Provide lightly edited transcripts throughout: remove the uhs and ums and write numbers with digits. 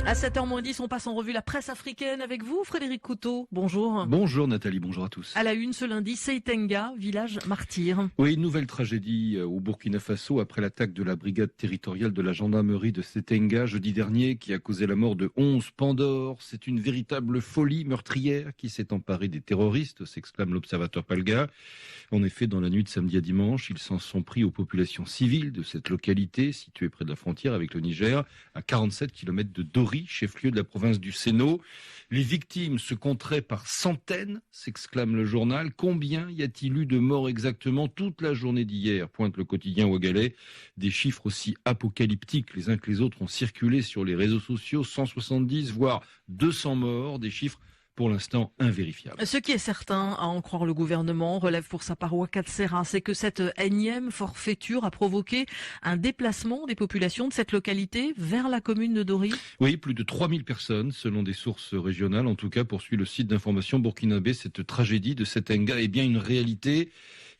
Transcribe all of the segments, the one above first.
À 7h10, on passe en revue la presse africaine avec vous, Frédéric Couteau. Bonjour. Bonjour Nathalie, bonjour à tous. À la une ce lundi, Seitenga, village martyr. Oui, une nouvelle tragédie au Burkina Faso après l'attaque de la brigade territoriale de la gendarmerie de Seitenga jeudi dernier qui a causé la mort de 11 Pandores. C'est une véritable folie meurtrière qui s'est emparée des terroristes, s'exclame l'observateur Palga. En effet, dans la nuit de samedi à dimanche, ils s'en sont pris aux populations civiles de cette localité située près de la frontière avec le Niger, à 47 km de Dori, chef-lieu de la province du Séno. Les victimes se compteraient par centaines, s'exclame le journal. Combien y a-t-il eu de morts exactement toute la journée d'hier, pointe le quotidien ouagalais. Des chiffres aussi apocalyptiques les uns que les autres ont circulé sur les réseaux sociaux. 170 voire 200 morts, des chiffres pour l'instant invérifiable. Ce qui est certain, à en croire le gouvernement, relève pour sa part Ouakhatsera, c'est que cette énième forfaiture a provoqué un déplacement des populations de cette localité vers la commune de Dori. Oui, plus de 3000 personnes, selon des sources régionales. En tout cas, poursuit le site d'information burkinabé, cette tragédie de Seitenga est bien une réalité.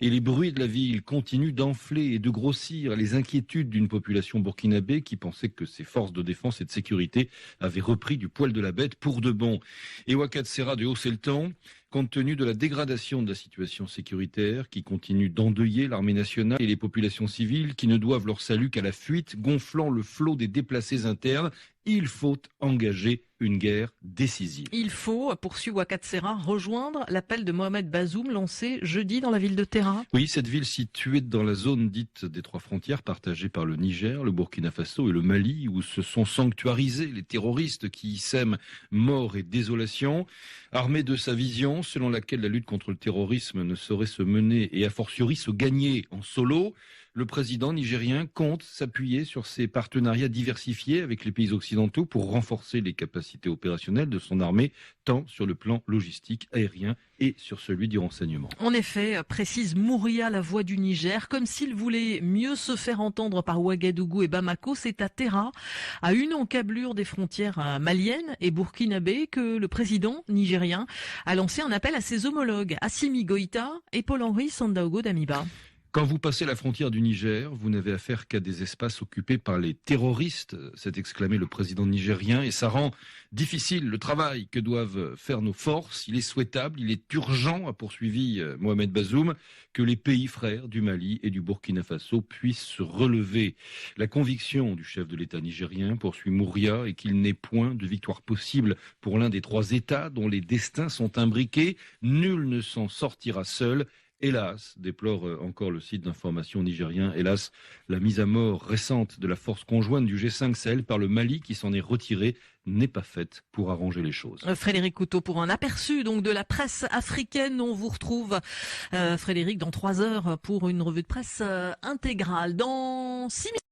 Et les bruits de la ville continuent d'enfler et de grossir les inquiétudes d'une population burkinabé qui pensait que ses forces de défense et de sécurité avaient repris du poil de la bête pour de bon. Et Ouakhatsera de hausser le ton, compte tenu de la dégradation de la situation sécuritaire qui continue d'endeuiller l'armée nationale et les populations civiles qui ne doivent leur salut qu'à la fuite, gonflant le flot des déplacés internes. Il faut engager une guerre décisive. Il faut, poursuit Ouakhatsera, rejoindre l'appel de Mohamed Bazoum lancé jeudi dans la ville de Terra. Oui, cette ville située dans la zone dite des trois frontières partagée par le Niger, le Burkina Faso et le Mali, où se sont sanctuarisés les terroristes qui y sèment mort et désolation. Armé de sa vision, selon laquelle la lutte contre le terrorisme ne saurait se mener et a fortiori se gagner en solo, le président nigérien compte s'appuyer sur ses partenariats diversifiés avec les pays occidentaux pour renforcer les capacités opérationnelles de son armée, tant sur le plan logistique, aérien et sur celui du renseignement. En effet, précise Mouria, la voix du Niger, comme s'il voulait mieux se faire entendre par Ouagadougou et Bamako, c'est à Terra, à une encablure des frontières maliennes et burkinabé, que le président nigérien a lancé un appel à ses homologues, Assimi Goïta et Paul-Henri Sandaogo Damiba. Quand vous passez la frontière du Niger, vous n'avez affaire qu'à des espaces occupés par les terroristes, s'est exclamé le président nigérien, et ça rend difficile le travail que doivent faire nos forces. Il est souhaitable, il est urgent, a poursuivi Mohamed Bazoum, que les pays frères du Mali et du Burkina Faso puissent se relever. La conviction du chef de l'État nigérien, poursuit Mouria, est qu'il n'est point de victoire possible pour l'un des trois États dont les destins sont imbriqués. Nul ne s'en sortira seul. Hélas, déplore encore le site d'information nigérien, hélas, la mise à mort récente de la force conjointe du G5 Sahel par le Mali qui s'en est retiré n'est pas faite pour arranger les choses. Frédéric Couteau pour un aperçu donc de la presse africaine. On vous retrouve, Frédéric, dans 3 heures pour une revue de presse intégrale. Dans 6 minutes.